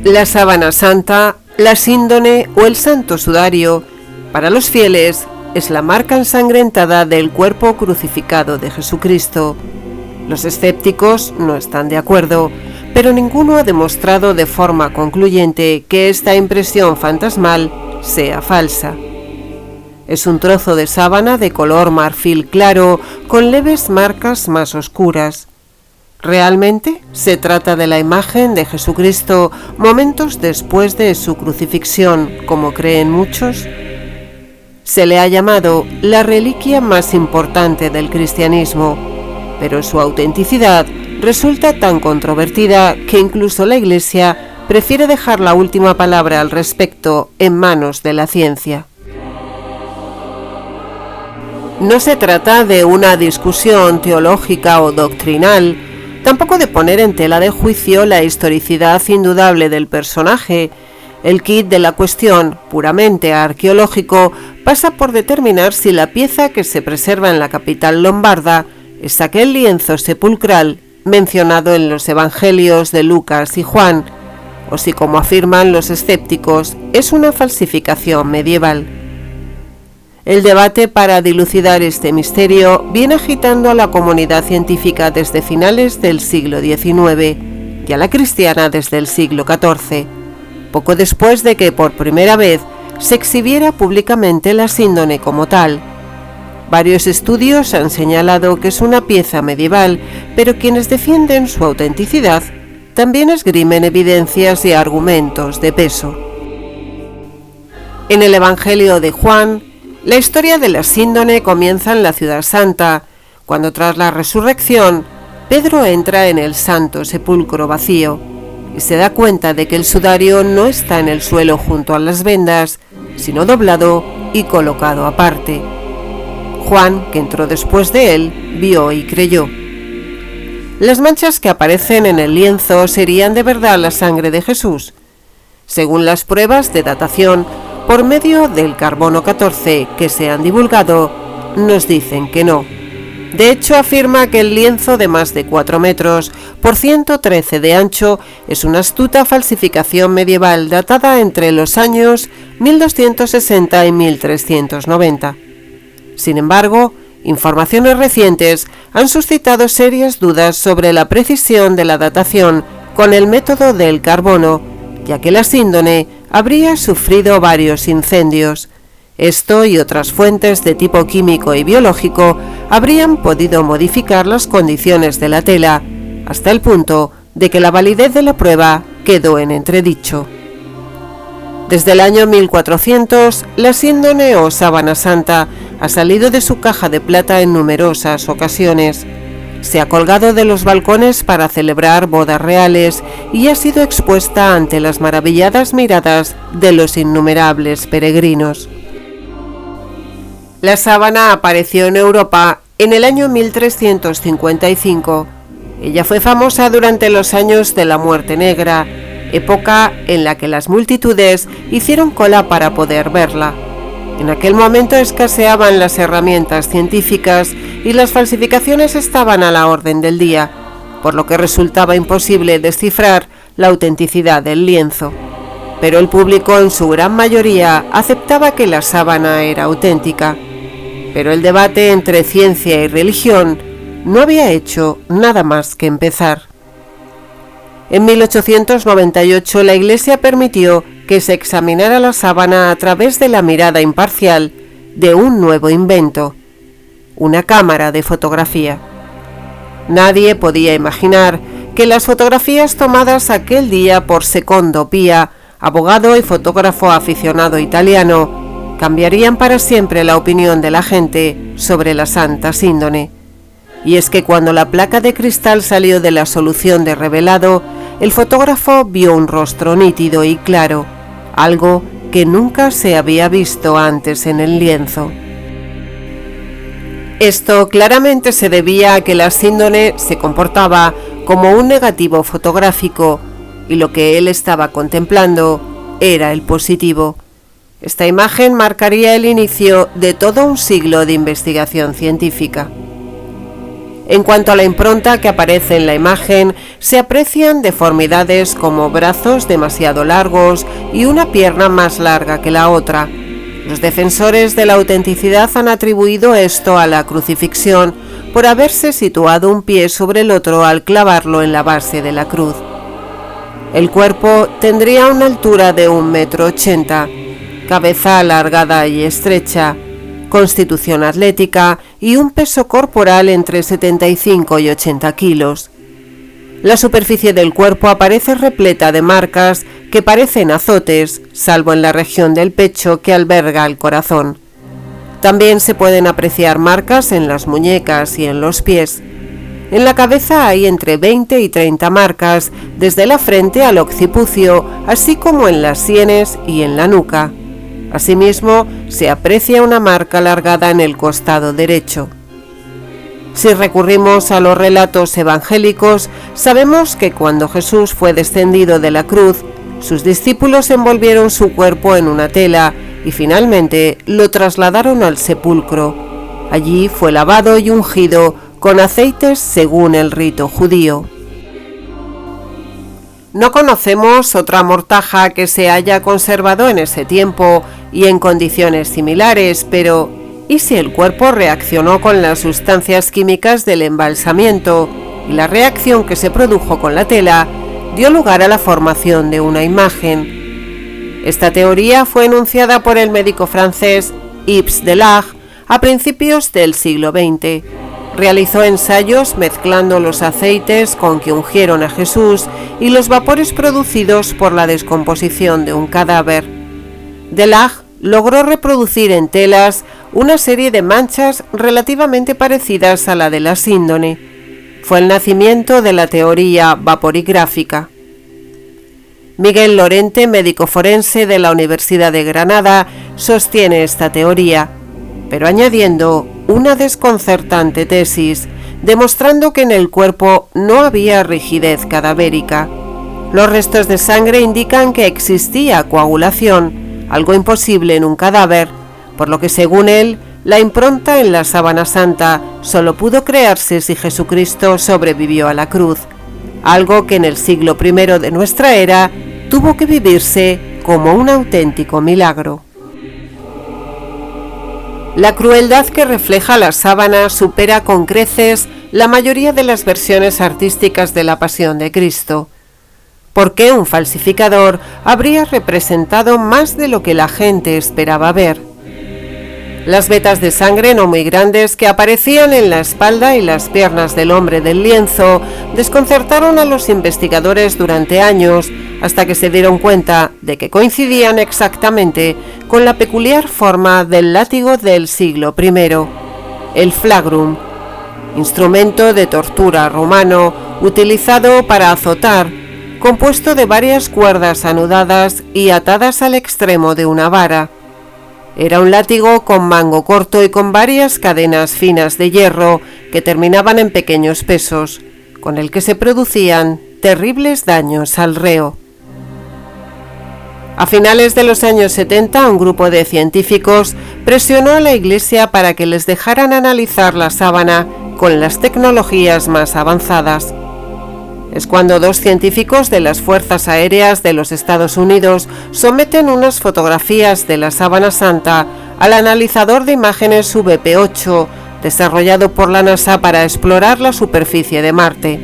La sábana santa, la síndone o el santo sudario, para los fieles, es la marca ensangrentada del cuerpo crucificado de Jesucristo. Los escépticos no están de acuerdo, pero ninguno ha demostrado de forma concluyente que esta impresión fantasmal sea falsa. Es un trozo de sábana de color marfil claro, con leves marcas más oscuras. ¿Realmente se trata de la imagen de Jesucristo momentos después de su crucifixión, como creen muchos? Se le ha llamado la reliquia más importante del cristianismo, pero su autenticidad resulta tan controvertida que incluso la Iglesia prefiere dejar la última palabra al respecto en manos de la ciencia. No se trata de una discusión teológica o doctrinal, tampoco de poner en tela de juicio la historicidad indudable del personaje. El quid de la cuestión, puramente arqueológico, pasa por determinar si la pieza que se preserva en la capital lombarda es aquel lienzo sepulcral mencionado en los evangelios de Lucas y Juan, o si, como afirman los escépticos, es una falsificación medieval. El debate para dilucidar este misterio viene agitando a la comunidad científica desde finales del siglo XIX y a la cristiana desde el siglo XIV, poco después de que por primera vez se exhibiera públicamente la síndone como tal. Varios estudios han señalado que es una pieza medieval, pero quienes defienden su autenticidad también esgrimen evidencias y argumentos de peso. En el Evangelio de Juan, la historia de la síndone comienza en la Ciudad Santa, cuando tras la resurrección, Pedro entra en el santo sepulcro vacío y se da cuenta de que el sudario no está en el suelo junto a las vendas, sino doblado y colocado aparte. Juan, que entró después de él, vio y creyó. Las manchas que aparecen en el lienzo serían de verdad la sangre de Jesús. Según las pruebas de datación, por medio del carbono 14 que se han divulgado, nos dicen que no. De hecho, afirma que el lienzo de más de 4 metros por 113 de ancho es una astuta falsificación medieval datada entre los años 1260 y 1390. Sin embargo, informaciones recientes han suscitado serias dudas sobre la precisión de la datación con el método del carbono, ya que la síndone habría sufrido varios incendios. Esto y otras fuentes de tipo químico y biológico habrían podido modificar las condiciones de la tela, hasta el punto de que la validez de la prueba quedó en entredicho. Desde el año 1400, la síndone o sábana santa ha salido de su caja de plata en numerosas ocasiones. Se ha colgado de los balcones para celebrar bodas reales y ha sido expuesta ante las maravilladas miradas de los innumerables peregrinos. La sábana apareció en Europa en el año 1355. Ella fue famosa durante los años de la Muerte Negra, época en la que las multitudes hicieron cola para poder verla. En aquel momento escaseaban las herramientas científicas y las falsificaciones estaban a la orden del día, por lo que resultaba imposible descifrar la autenticidad del lienzo. Pero el público en su gran mayoría aceptaba que la sábana era auténtica. Pero el debate entre ciencia y religión no había hecho nada más que empezar. En 1898 la Iglesia permitió que se examinara la sábana a través de la mirada imparcial de un nuevo invento, una cámara de fotografía. Nadie podía imaginar que las fotografías tomadas aquel día por Secondo Pia, abogado y fotógrafo aficionado italiano, cambiarían para siempre la opinión de la gente sobre la santa síndone. Y es que cuando la placa de cristal salió de la solución de revelado, el fotógrafo vio un rostro nítido y claro, algo que nunca se había visto antes en el lienzo. Esto claramente se debía a que la síndone se comportaba como un negativo fotográfico y lo que él estaba contemplando era el positivo. Esta imagen marcaría el inicio de todo un siglo de investigación científica. En cuanto a la impronta que aparece en la imagen, se aprecian deformidades como brazos demasiado largos y una pierna más larga que la otra. Los defensores de la autenticidad han atribuido esto a la crucifixión por haberse situado un pie sobre el otro al clavarlo en la base de la cruz. El cuerpo tendría una altura de 1,80 m, cabeza alargada y estrecha, constitución atlética y un peso corporal entre 75 y 80 kilos. La superficie del cuerpo aparece repleta de marcas que parecen azotes, salvo en la región del pecho que alberga el corazón. También se pueden apreciar marcas en las muñecas y en los pies. En la cabeza hay entre 20 y 30 marcas, desde la frente al occipucio, así como en las sienes y en la nuca. Asimismo, se aprecia una marca alargada en el costado derecho. Si recurrimos a los relatos evangélicos, sabemos que cuando Jesús fue descendido de la cruz, sus discípulos envolvieron su cuerpo en una tela y finalmente lo trasladaron al sepulcro. Allí fue lavado y ungido con aceites según el rito judío. No conocemos otra mortaja que se haya conservado en ese tiempo y en condiciones similares, pero ¿y si el cuerpo reaccionó con las sustancias químicas del embalsamiento y la reacción que se produjo con la tela dio lugar a la formación de una imagen? Esta teoría fue enunciada por el médico francés Yves Delage a principios del siglo XX. Realizó ensayos mezclando los aceites con que ungieron a Jesús y los vapores producidos por la descomposición de un cadáver. Delage logró reproducir en telas una serie de manchas relativamente parecidas a la de la síndone. Fue el nacimiento de la teoría vaporigráfica. Miguel Lorente, médico forense de la Universidad de Granada, sostiene esta teoría, pero añadiendo una desconcertante tesis, demostrando que en el cuerpo no había rigidez cadavérica. Los restos de sangre indican que existía coagulación, algo imposible en un cadáver, por lo que según él, la impronta en la sábana santa solo pudo crearse si Jesucristo sobrevivió a la cruz, algo que en el siglo I de nuestra era tuvo que vivirse como un auténtico milagro. La crueldad que refleja la sábana supera con creces la mayoría de las versiones artísticas de la Pasión de Cristo. ¿Por qué un falsificador habría representado más de lo que la gente esperaba ver? Las vetas de sangre no muy grandes que aparecían en la espalda y las piernas del hombre del lienzo desconcertaron a los investigadores durante años, hasta que se dieron cuenta de que coincidían exactamente con la peculiar forma del látigo del siglo I, el flagrum, instrumento de tortura romano utilizado para azotar, compuesto de varias cuerdas anudadas y atadas al extremo de una vara. Era un látigo con mango corto y con varias cadenas finas de hierro que terminaban en pequeños pesos, con el que se producían terribles daños al reo. A finales de los años 70, un grupo de científicos presionó a la Iglesia para que les dejaran analizar la sábana con las tecnologías más avanzadas. Es cuando dos científicos de las Fuerzas Aéreas de los Estados Unidos someten unas fotografías de la sábana santa al analizador de imágenes VP8, desarrollado por la NASA para explorar la superficie de Marte.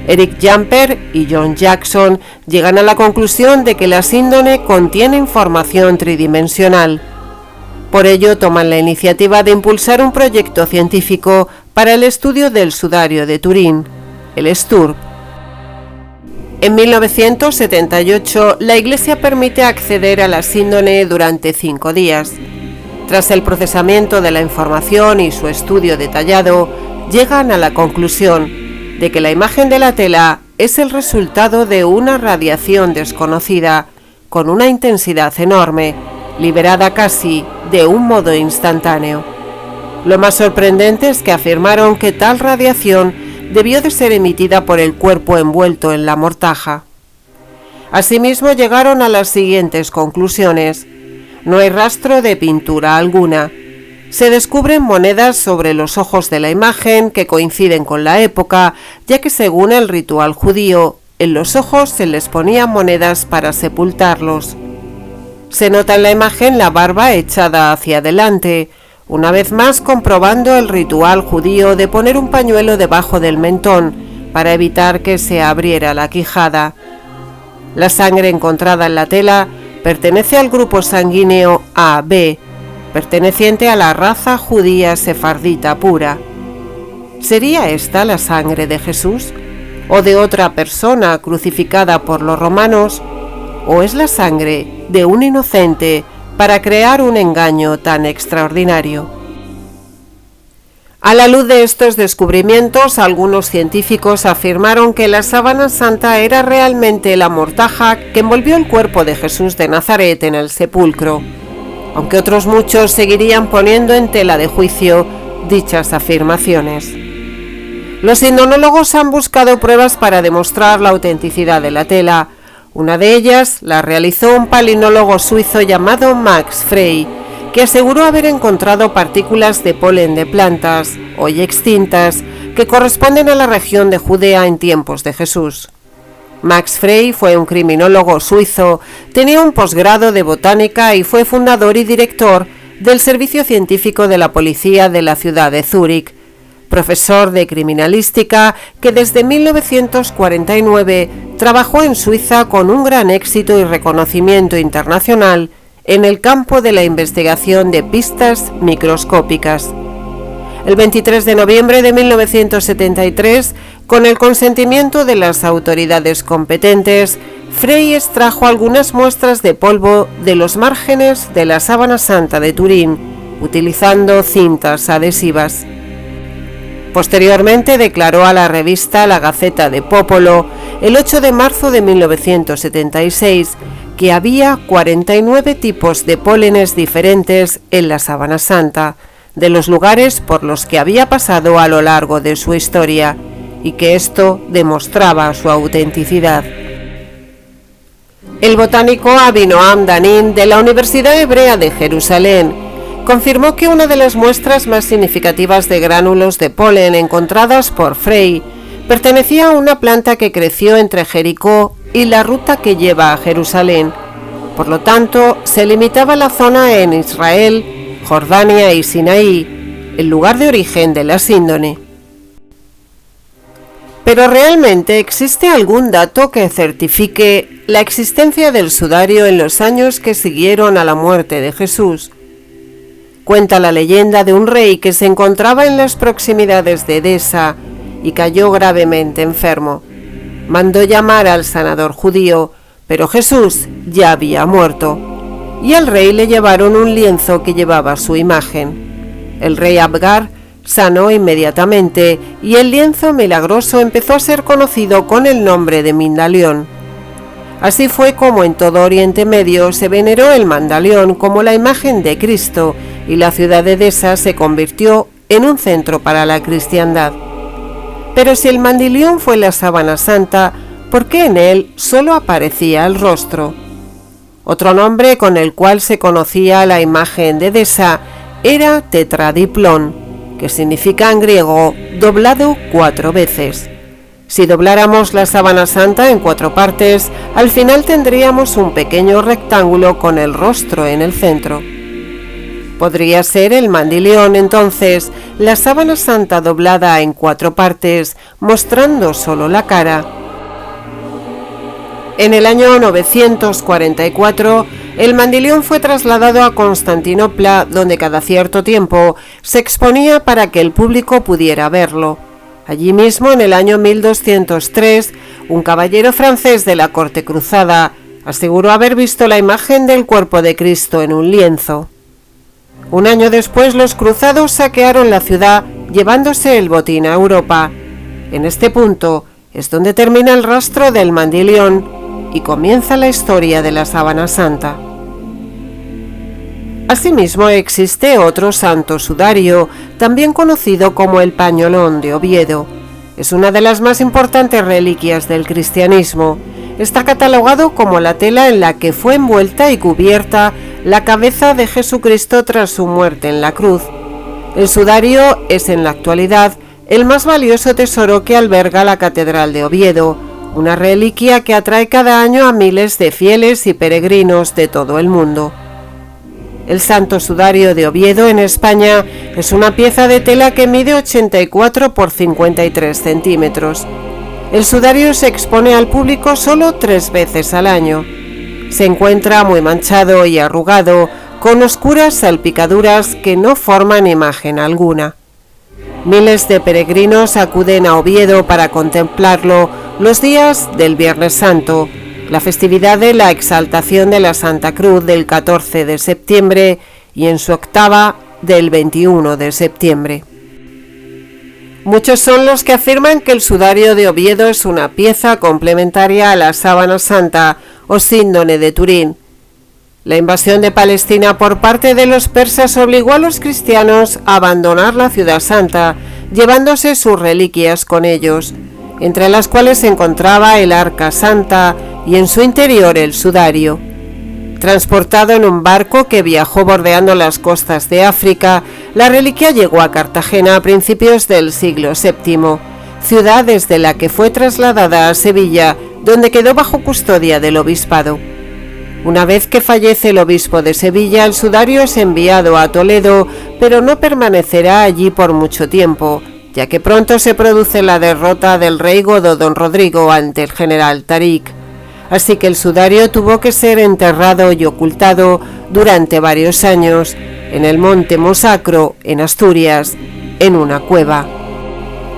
Eric Jumper y John Jackson llegan a la conclusión de que la síndone contiene información tridimensional. Por ello, toman la iniciativa de impulsar un proyecto científico para el estudio del sudario de Turín, el STURP. En 1978, la Iglesia permite acceder a la síndone durante 5 días. Tras el procesamiento de la información y su estudio detallado, llegan a la conclusión de que la imagen de la tela es el resultado de una radiación desconocida, con una intensidad enorme, liberada casi de un modo instantáneo. Lo más sorprendente es que afirmaron que tal radiación debió de ser emitida por el cuerpo envuelto en la mortaja. Asimismo, llegaron a las siguientes conclusiones. No hay rastro de pintura alguna. se descubren monedas sobre los ojos de la imagen que coinciden con la época, ya que según el ritual judío, en los ojos se les ponían monedas para sepultarlos. Se nota en la imagen la barba echada hacia adelante, una vez más comprobando el ritual judío de poner un pañuelo debajo del mentón para evitar que se abriera la quijada. La sangre encontrada en la tela pertenece al grupo sanguíneo AB, perteneciente a la raza judía sefardita pura. ¿Sería esta la sangre de Jesús? ¿O de otra persona crucificada por los romanos? ¿O es la sangre de un inocente para crear un engaño tan extraordinario? A la luz de estos descubrimientos, algunos científicos afirmaron que la sábana santa era realmente la mortaja que envolvió el cuerpo de Jesús de Nazaret en el sepulcro, aunque otros muchos seguirían poniendo en tela de juicio dichas afirmaciones. Los indonólogos han buscado pruebas para demostrar la autenticidad de la tela. Una de ellas la realizó un palinólogo suizo llamado Max Frey, que aseguró haber encontrado partículas de polen de plantas, hoy extintas, que corresponden a la región de Judea en tiempos de Jesús. Max Frey fue un criminólogo suizo, tenía un posgrado de botánica y fue fundador y director del Servicio Científico de la Policía de la ciudad de Zúrich, profesor de criminalística que desde 1949 trabajó en Suiza con un gran éxito y reconocimiento internacional en el campo de la investigación de pistas microscópicas. El 23 de noviembre de 1973, con el consentimiento de las autoridades competentes, Frey extrajo algunas muestras de polvo de los márgenes de la sábana santa de Turín, utilizando cintas adhesivas. Posteriormente declaró a la revista La Gazzetta del Popolo, el 8 de marzo de 1976, que había 49 tipos de pólenes diferentes en la sábana santa, de los lugares por los que había pasado a lo largo de su historia, y que esto demostraba su autenticidad. El botánico Avinoam Danin de la Universidad Hebrea de Jerusalén confirmó que una de las muestras más significativas de gránulos de polen encontradas por Frey pertenecía a una planta que creció entre Jericó y la ruta que lleva a Jerusalén. Por lo tanto, se limitaba la zona en Israel, Jordania y Sinaí, el lugar de origen de la síndone. Pero ¿realmente existe algún dato que certifique la existencia del sudario en los años que siguieron a la muerte de Jesús? Cuenta la leyenda de un rey que se encontraba en las proximidades de Edesa y cayó gravemente enfermo. Mandó llamar al sanador judío, pero Jesús ya había muerto, y al rey le llevaron un lienzo que llevaba su imagen. El rey Abgar sanó inmediatamente y el lienzo milagroso empezó a ser conocido con el nombre de Mindalión. Así fue como en todo Oriente Medio se veneró el Mandalión como la imagen de Cristo y la ciudad de Edesa se convirtió en un centro para la cristiandad. Pero si el Mandilión fue la sábana santa, ¿por qué en él solo aparecía el rostro? Otro nombre con el cual se conocía la imagen de Edesa era tetradiplón, que significa en griego doblado 4 veces. Si dobláramos la sábana santa en 4 partes, al final tendríamos un pequeño rectángulo con el rostro en el centro. Podría ser el Mandilión, entonces, la sábana santa doblada en 4 partes, mostrando solo la cara. En el año 944, el Mandilión fue trasladado a Constantinopla, donde cada cierto tiempo se exponía para que el público pudiera verlo. Allí mismo, en el año 1203, un caballero francés de la corte cruzada aseguró haber visto la imagen del cuerpo de Cristo en un lienzo. Un año después, los cruzados saquearon la ciudad, llevándose el botín a Europa. En este punto es donde termina el rastro del Mandilión y comienza la historia de la sábana santa. Asimismo, existe otro santo sudario, también conocido como el pañolón de Oviedo. Es una de las más importantes reliquias del cristianismo. Está catalogado como la tela en la que fue envuelta y cubierta la cabeza de Jesucristo tras su muerte en la cruz, El sudario es en la actualidad el más valioso tesoro que alberga la Catedral de Oviedo, una reliquia que atrae cada año a miles de fieles y peregrinos de todo el mundo. El Santo Sudario de Oviedo en España es una pieza de tela que mide 84 por 53 centímetros. El sudario se expone al público solo 3 veces al año. Se encuentra muy manchado y arrugado, con oscuras salpicaduras que no forman imagen alguna. Miles de peregrinos acuden a Oviedo para contemplarlo los días del Viernes Santo, la festividad de la Exaltación de la Santa Cruz del 14 de septiembre y en su octava del 21 de septiembre. Muchos son los que afirman que el sudario de Oviedo es una pieza complementaria a la sábana santa o síndone de Turín. La invasión de Palestina por parte de los persas obligó a los cristianos a abandonar la ciudad santa, llevándose sus reliquias con ellos, entre las cuales se encontraba el arca santa y en su interior el sudario. Transportado en un barco que viajó bordeando las costas de África, la reliquia llegó a Cartagena a principios del siglo VII, ciudad desde la que fue trasladada a Sevilla, donde quedó bajo custodia del obispado. Una vez que fallece el obispo de Sevilla, el sudario es enviado a Toledo, pero no permanecerá allí por mucho tiempo, ya que pronto se produce la derrota del rey godo don Rodrigo ante el general Tarik. Así que el sudario tuvo que ser enterrado y ocultado durante varios años en el Monte Mosacro, en Asturias, en una cueva.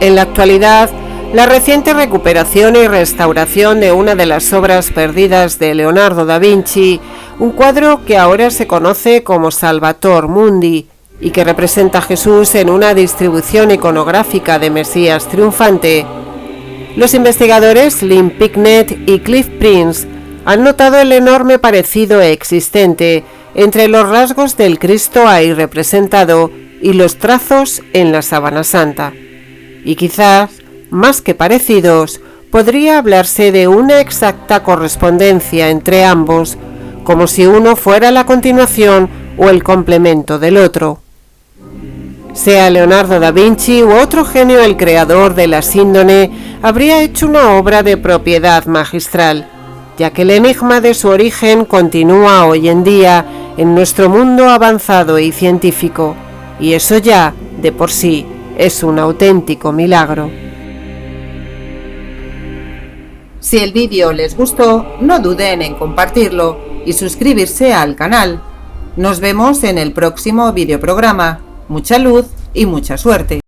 En la actualidad, la reciente recuperación y restauración de una de las obras perdidas de Leonardo da Vinci, un cuadro que ahora se conoce como Salvator Mundi y que representa a Jesús en una distribución iconográfica de Mesías triunfante. Los investigadores Lynn Picknett y Cliff Prince han notado el enorme parecido existente entre los rasgos del Cristo ahí representado y los trazos en la sábana santa. Y quizás, más que parecidos, podría hablarse de una exacta correspondencia entre ambos, como si uno fuera la continuación o el complemento del otro. Sea Leonardo da Vinci u otro genio el creador de la síndone, habría hecho una obra de propiedad magistral, ya que el enigma de su origen continúa hoy en día en nuestro mundo avanzado y científico, y eso ya, de por sí, es un auténtico milagro. Si el vídeo les gustó, no duden en compartirlo y suscribirse al canal. Nos vemos en el próximo videoprograma. Mucha luz y mucha suerte.